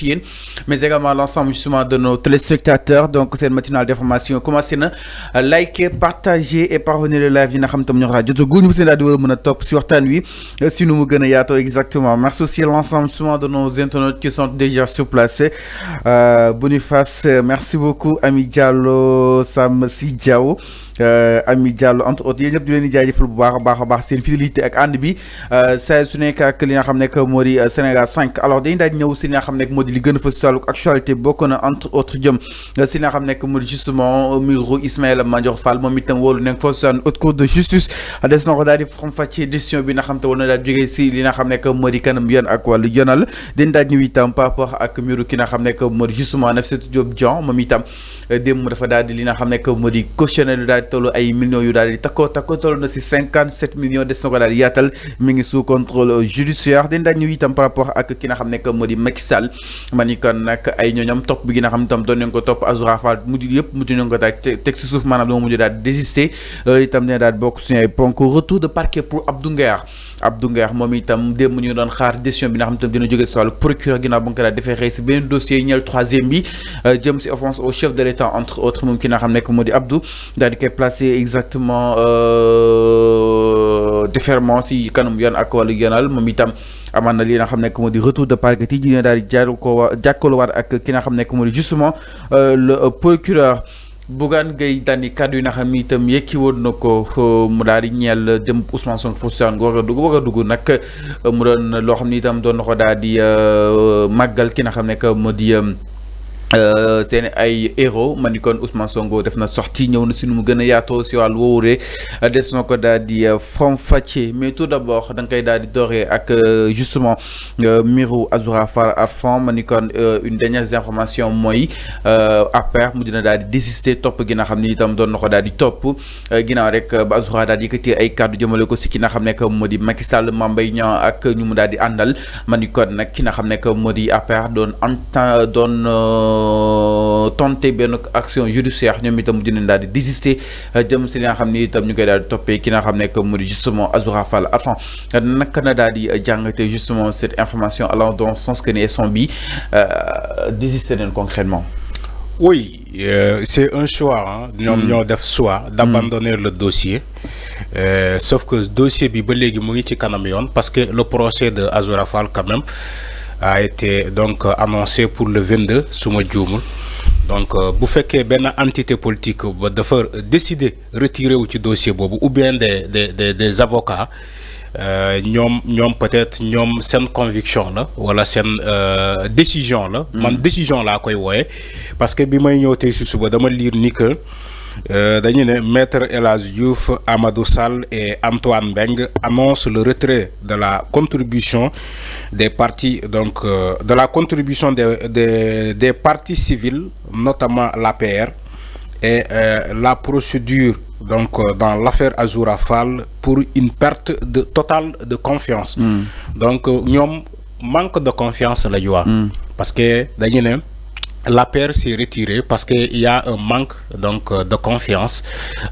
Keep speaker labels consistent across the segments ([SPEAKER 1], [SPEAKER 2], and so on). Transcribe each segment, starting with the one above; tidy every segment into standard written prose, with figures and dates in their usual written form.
[SPEAKER 1] yéen mais également l'ensemble justement de nos téléspectateurs donc c'est une matinale d'information commencé na liker partager et parvenir le live yi nga xam tam ñoo xalaat jotaguñu seen daal di war a mën a topp si waxtaan wi si nu mu gën a yaatoo exactement merci aussi à l'ensemble justement de nos internautes qui sont déjà sur place Boniface merci beaucoup Ami Diallo Sam Si Diaw Ami Diallo entre autres yéen ñëpp di leen di jaajëfal bu baax a baax seen fidélité ak ànd bi saa su nekk ak li nga xam ne moo di Sénégal 5 alors dañu daal di ñëw si li nga xam ne moo di li gën a fa si actualité bokk na entre autres jëm si li nga xam ne moo di justement mbiru Ismaïla Madior Fall moom itam wóolu nekk fa si haute cour de justice des na ko daal di faram-fàccee décision bi nga xam te war na daal jógee si li nga xam ne moo di kanam yoon ak wàllu yoonal dañ daal ñëw itam par rapport ak mbiru ki nga xam ne moo di justement Nafissatou Diop Dieng moom itam démb dafa daal di li nga xam ne moo di cautionné lu daal di toll ay millions yu daal di takko toll na si 57 millions des na ko daal di yaatal mi ngi sous contrôle judiciaire dañ daal ñëw itam par rapport ak ki nga xam ne moo di Macky Sall ma ni kon nag ay ñooñam topp bi gi nga xam ne itam doon nañ ko topp Azoura Fall mujj yëpp mujj nañ ko daal teg si suuf maanaam dama mujj daal désister loolu itam ne daal bokk suñu ay ponk retour de parquet pour Abdou Nguer moom itam démb ñu doon xaar décision bi nga xam ne itam dina jógee si wàllu procureur ginnaaw ba nga ko daal defee xëy si benn dossier ñeel troisième bi jëm si offense au chef de l'État entre autres moom ki nga xam ne moo di Abdou daal di koy placé exactement déferment si kanam yoon ak wàllu yoonal moom itam amaan na li nga xam ne moo di retour de parquet yi dina daal di jàkkaarloo ak ki nga xam ne moo di justement le procureur Bougane Gueye Dany kàddu yi nga xam ni itam yekki woon na ko mu daal di ñeel jëm Ousmane Sonko foofu war a dugg nag mu doon loo xam ni itam doon na ko daal di màggal ki nga xam ne moo di seen ay héros ma ni kon Ousmane Sonko def na sortie ñëw na si nu mu gën a yaatoo si wàllu woowure des na ko daal di faram-fàccee mais tout d'abord da nga koy daal di dooree ak justement mbiru Azoura Fall Arfan ma ni kon une dernière information mooy APR mu dina daal di désister topp gi nga xam ni itam doon na ko daal di topp ginnaaw rek ba Azoura daal di yëkkati ay kàddu jëmale ko si ki nga xam ne moo di Macky Sall Mame Mbaye Niang ak ñu mu daal di àndal ma ni kon nag ki nga xam ne moo di APR tenté benn action judiciaire ñoom itam dinañ daal di désister jëm si li nga xam ni itam ñu koy daal di toppee ki nga xam ne moo di justement Azoura Fall Arfan naka na daal di jàngate justement cette information allant dans sens que ni son bi désister nañ concrètement.
[SPEAKER 2] Oui, c'est un choix ñoom ñoo def choix d'abandonner le dossier sauf que dossier bi ba léegi mu ngi ci kanam yoon parce que le procès de Azoura Fall quand même a été donc annoncé pour le 22 su ma juumul donc bu fekkee benn entité politique ba dafa décider retirer wu ci dossier boobu ou bien des avocats ñoom peut-être ñoom seen conviction la wala seen décision la man décision laa koy wooye parce que bi may ñëw tey si suba dama lire ni que dañu ne maître El Hadji Diouf, Amadou Sall et Antoine Beng annoncent le retrait de la contribution des partis donc de la contribution des partis civils notamment l'APR et la procédure donc dans l'affaire Azoura Fall pour une perte totale de confiance donc ñoom manque de confiance la ñu wax parce que dañu ne l'APR s'est retiré parce que il y a un manque donc de confiance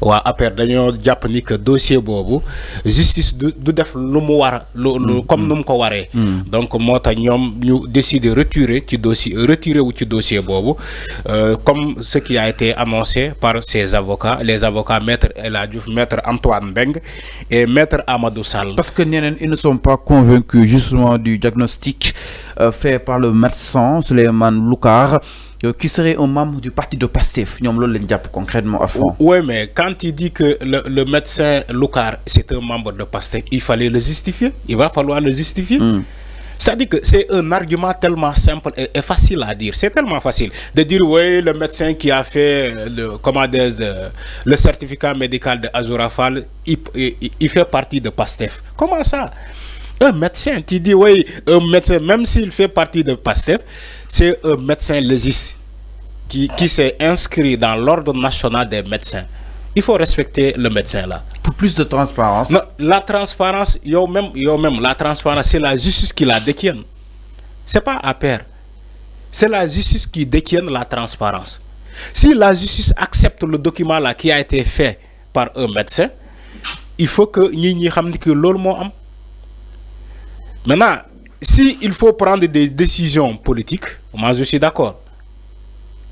[SPEAKER 2] waa APR dañoo jàpp ni que dossier boobu justice du def lu mu war lu comme nu mu ko waree donc moo tax ñoom ñu décider retirer wu ci dossier boobu comme ce qui a été annoncé par ses avocats les avocats maître El Hadji Diouf maître Antoine Beng et maître Amadou Sall.
[SPEAKER 1] Parce que ñeneen ils ne sont pas convaincus justement du diagnostic fait par le médecin Souleymane Loukar qui serait un membre du parti de Pastef ñoom loolu lañ jàpp concrètement à fond.
[SPEAKER 2] Oui, mais quand il dit que le médecin Loukar c'est un membre de Pastef, il fallait le justifier, il va falloir le justifier. C'est-à-dire que c'est un argument tellement simple et facile à dire. C'est tellement facile de dire oui, le médecin qui a fait le certificat médical de Azoura Fall, il fait partie de Pastef. Comment ça? Un médecin, tu dis oui, un médecin, même s'il fait partie de PASTEF, c'est un médecin légiste qui s'est inscrit dans l'ordre national des médecins. Il faut respecter le médecin là.
[SPEAKER 1] Pour plus de transparence.
[SPEAKER 2] Non, la transparence, yo même, la transparence, c'est la justice qui la détient. C'est pas APR. C'est la justice qui détient la transparence. Si la justice accepte le document là qui a été fait par un médecin, il faut que ñi xam ni que loolu moo am. Maintenant, si il faut prendre des décisions politiques, moi je suis d'accord.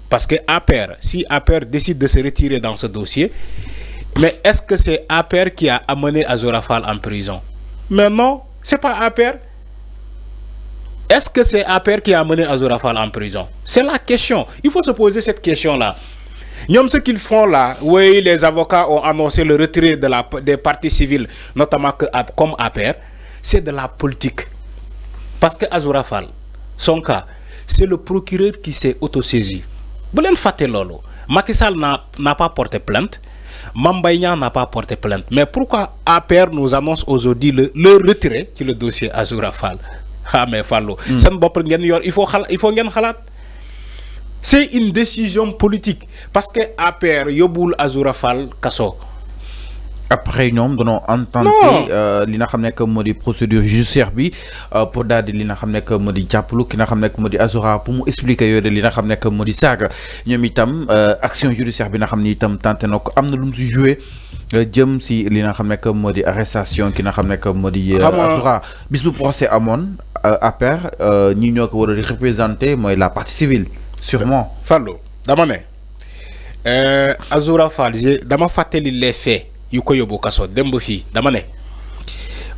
[SPEAKER 2] Parce que APR, si APR décide de se retirer dans ce dossier, mais est-ce que c'est APR qui a amené Azura Fall en prison? Mais non, c'est pas APR. Est-ce que c'est APR qui a amené Azura Fall en prison? C'est la question. Il faut se poser cette question-là. Ce qu'ils font là, oui, les avocats ont annoncé le retrait des partis civils, notamment comme APR, c'est de la politique. Parce que Azura Fall, son cas, c'est le procureur qui s'est autosaisi. Vous l'avez fait lolo. Macky Sall n'a pas porté plainte. Mame Mbaye Niang n'a pas porté plainte. Mais pourquoi APR nous annonce aujourd'hui le retrait sur le dossier Azura Fall? Ah mais Fallo, il faut ngeen xalat. C'est une décision politique parce que APR yobul Azura Fall kaso.
[SPEAKER 1] Après ñom dañu entendre li nga xamné que modi procédure judiciaire bi pour daal di li nga xamné que modi jàppalu ki nga xamné que modi Azura pour mu expliquer yooyu de li nga xamné que modi saga ñom itam action judiciaire bi nga xamni itam tenté nako amna lu mu ci jouer jëm si li nga xamné que modi arrestation ki nga xamné que modi Azura bis bu procès amone APR ñi ñoko wara représenter moy la partie civile sûrement
[SPEAKER 2] Fallo dama né Azura Fall dama fateli les faits yu ko yóbbu kaso demb fi dama ne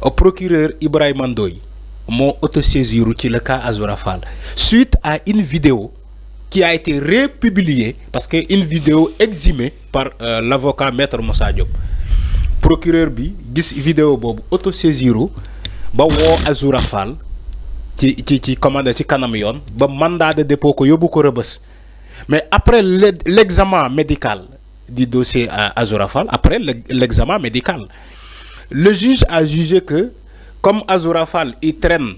[SPEAKER 2] au procureur Ibrahima Ndoye moo autosaisiru ci le cas Azura Fall suite à une vidéo qui a été republiée parce que une vidéo exhumée par l'avocat maître Moussa Diop procureur bi gis vidéo bobu autosaisiru ba wo Azura Fall ci commandé ci kanam yoon ba mandat de dépôt ko yóbbu ko Rebeuss mais après l'examen médical du dossier à Azura Fall, après l'examen médical, le juge a jugé que comme Azura Fall il traîne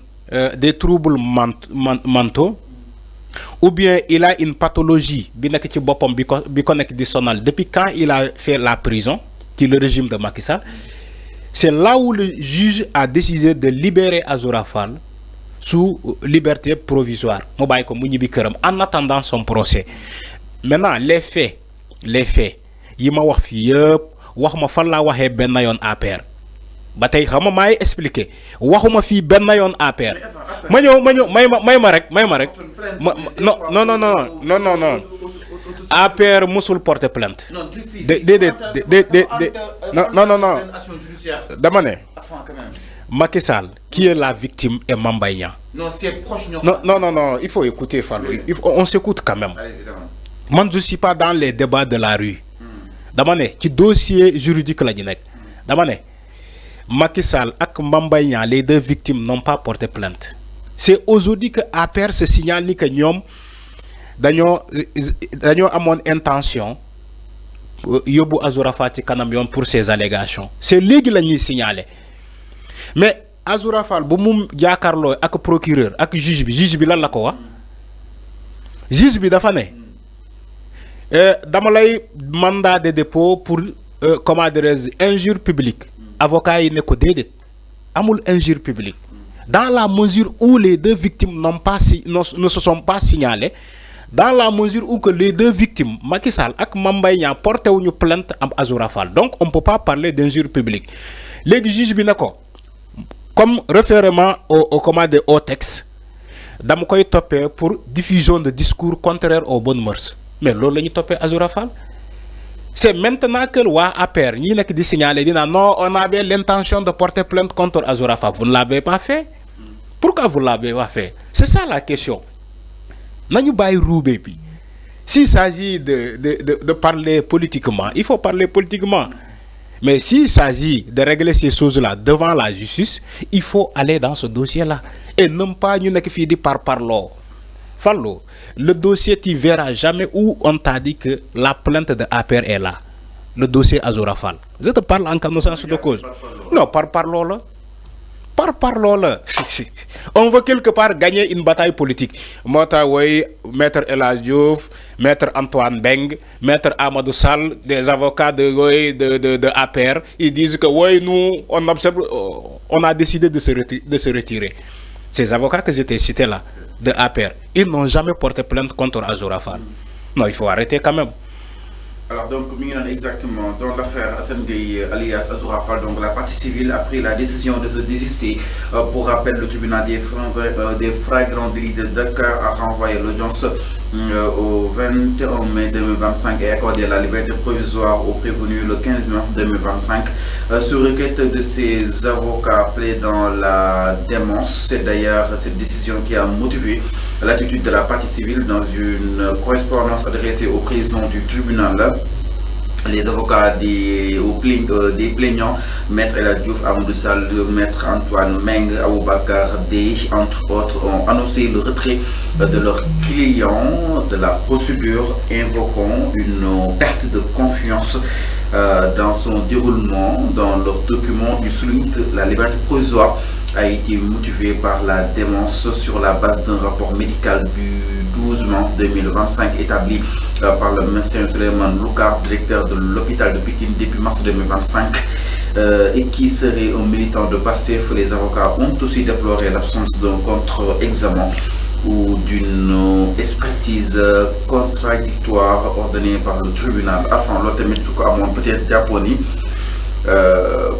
[SPEAKER 2] des troubles mentaux ou bien il a une pathologie depuis quand il a fait la prison, qui est le régime de Macky Sall, c'est là où le juge a décidé de libérer Azura Fall sous liberté provisoire en attendant son procès. Maintenant, les faits yi ma wax fi yeb waxuma fan la waxé ben yon APR ba tay xama may expliquer waxuma fi ben yon APR ma ñew may ma rek non APR musul porter plainte non dama né Macky Sall qui est la victime est Mame Mbaye Niang.
[SPEAKER 1] Non c'est proche
[SPEAKER 2] non il faut écouter Fallo on s'écoute quand même. Moi je suis pas dans les débats de la rue. Dama ne ci dossier juridique la ñu nekk dama ne Macky Sall ak Mame Mbaye Niang les deux victimes n'ont pas porté plainte. C'est aujourd'hui que APR se signale ni que ñoom dañoo amoon intention yóbbu Azura Fall ci kanam yoon pour ces allégations. C'est léegi la ñuy signaler mais Azura Fall bu mu jàkkaarloo ak procureur ak juge bi lan la ko wax juge bi dafa ne dama lay mandat de dépôt pour comment dirais-je injure publique avocat yi ne ko déedéet amul injure publique dans la mesure où les deux victimes ne se sont pas signalées, dans la mesure où que les deux victimes Macky Sall ak Mame Mbaye Niang porté wuñu plainte am Azura Fall, donc on peut pas parler d'injure publique. Les juge bi ne ko comme référemment au texte dama koy topé pour diffusion de discours contraires aux bonnes mœurs. Mais loolu lañu topé Azura Fall. C'est maintenant que waa APR ñi nek di signaler dina non on avait l'intention de porter plainte contre Azura Fall. Vous ne l'avez pas fait. Pourquoi vous ne l'avez pas fait? C'est ça la question. Nañu bay roubé bi. S'il s'agit de parler politiquement, il faut parler politiquement. Mais s'il s'agit de régler ces choses-là devant la justice, il faut aller dans ce dossier-là. Et non pas ñu nek fi di parlo. Fallo, le dossier, tu verras jamais où on t'a dit que la plainte de APR est là. Le dossier Azura Fall. Je te parle en connaissance de cause. Non, par parlo là. On veut quelque part gagner une bataille politique. Mota oui, maître El Hadji Diouf, maître Antoine Beng, maître Amadou Sall, des avocats de APR, ils disent que oui, nous on a décidé de se retirer. Ces avocats que j'étais cités là de APR, ils n'ont jamais porté plainte contre Azura Fall. Non, il faut arrêter quand même.
[SPEAKER 1] Alors donc, exactement, dans l'affaire Assane Gueye alias Azoura Fall, donc la partie civile a pris la décision de se désister. Pour rappel, le tribunal des flagrants délits de Dakar a renvoyé l'audience au 21 mai 2025 et accordé la liberté provisoire au prévenu le 15 mai 2025. Sur requête de ses avocats plaidant la démence, c'est d'ailleurs cette décision qui a motivé l'attitude de la partie civile dans une correspondance adressée au président du tribunal. Les avocats des plaignants, Maître El Hadji Diouf, Amadou Sall, Maître Antoine Meng, Aboubakar Dey, entre autres, ont annoncé le retrait de leurs clients de la procédure, invoquant une perte de confiance dans son déroulement. Dans leur document, ils soulignent que la liberté provisoire a été motivée par la démence sur la base d'un rapport médical du 12 mai 2025 établi par le médecin Souleymane Loukar, directeur de l'hôpital de Pikine depuis mars 2025, et qui serait un militant de PASTEF. Les avocats ont aussi déploré l'absence d'un contre-examen ou d'une expertise contradictoire ordonnée par le tribunal. Enfin, l'autre peut-être japonais.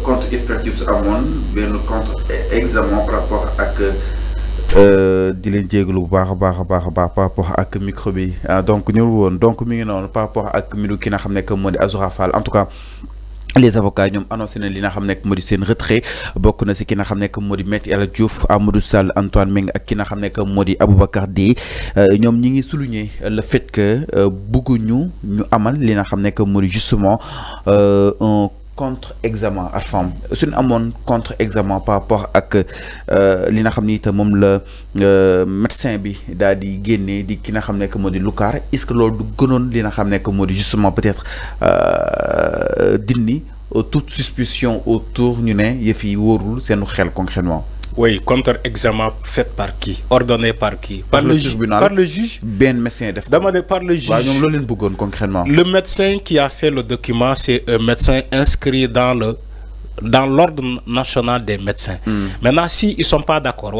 [SPEAKER 1] Contre expertise amon benn contre examen par rapport ak di leen jégalu bu baax par rapport ak micro bi donc ñëw woon donc mi ngi noonu par rapport ak mbiru ki nga xam ne que moo di Azoura Fall. En tout cas les avocats ñoom annoncé na li nga xam ne moo di seen retrait bokk na si ki nga xam ne moo di Maître El Hadji Diouf, Amadou Sall, Antoine Meng ak ki nga xam ne moo di Aboubacar Dey. ñoom ñi ngi souligner le fait que bëgguñu ñu amal li nga xam ne moo di justement un contre-examen à femme suñu amoon contre-examen par rapport ak li nga xam ni itam moom la médecin bi daal di génnee di ki nga xam ne moo di Loukar, est-ce que loolu du gënoon li nga xam ne moo di justement peut-être dindi toute suspicion autour ñu ne yëf yi wóorul seenu xel concrètement.
[SPEAKER 2] Oui, contre-examen fait par qui? Ordonné par qui? Par le tribunal. Par le juge.
[SPEAKER 1] Ben médecin def.
[SPEAKER 2] Demandé par le juge.
[SPEAKER 1] Concrètement.
[SPEAKER 2] Le médecin qui a fait le document, c'est un médecin inscrit dans l'ordre national des médecins. Maintenant, s'ils ne sont pas d'accord,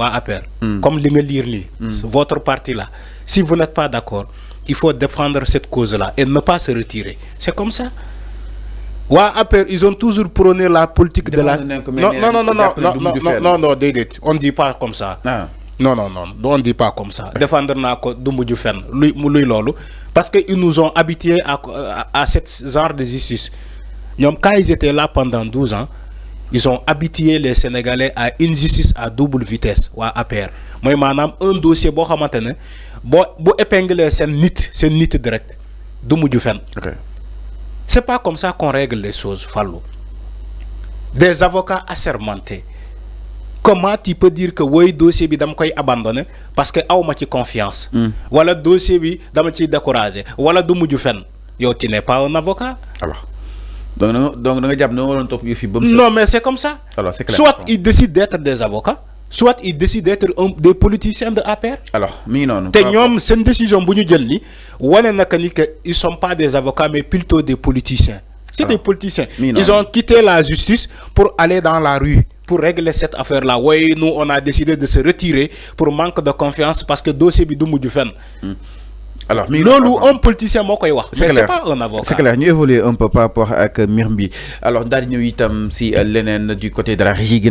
[SPEAKER 2] comme lire votre parti là, si vous n'êtes pas d'accord, il faut défendre cette cause-là et ne pas se retirer. C'est comme ça. Ils ont toujours prôné la politique de la... Non, on ne dit pas comme ça. Non, on ne dit pas comme ça. Défendre Doumboudiou Fen, parce qu'ils nous ont habitués à ce genre de justice. Quand ils étaient là pendant 12 ans, ils ont habitué les Sénégalais à une justice à double vitesse. Moi, madame, un dossier, si épingler, c'est nit direct. Doumboudiou Fen. C'est pas comme ça qu'on règle les choses, Fallou. Des avocats assermentés. Comment tu peux dire que le dossier bi dam koy abandonné parce que awma ci confiance. Wala dossier bi dama ci décourager. Wala du muju fen. Yo, tu n'es pas un avocat.
[SPEAKER 1] Alors. Donc
[SPEAKER 2] non, mais c'est comme ça.
[SPEAKER 1] Alors, c'est clair.
[SPEAKER 2] Soit ils décident d'être des avocats, soit ils décident d'être des politiciens de APR.
[SPEAKER 1] Alors, non.
[SPEAKER 2] C'est une décision ils ne sont pas des avocats, mais plutôt des politiciens. C'est des politiciens. Ils ont quitté la justice pour aller dans la rue, pour régler cette affaire-là. Oui, nous, on a décidé de se retirer pour manque de confiance parce que le dossier est du fan.
[SPEAKER 1] Alors,
[SPEAKER 2] un politicien, mais c'est pas un avocat.
[SPEAKER 1] C'est clair, nous évoluons un peu par rapport à Mirmbi. Alors, nous avons si l'ENN du côté de la régie,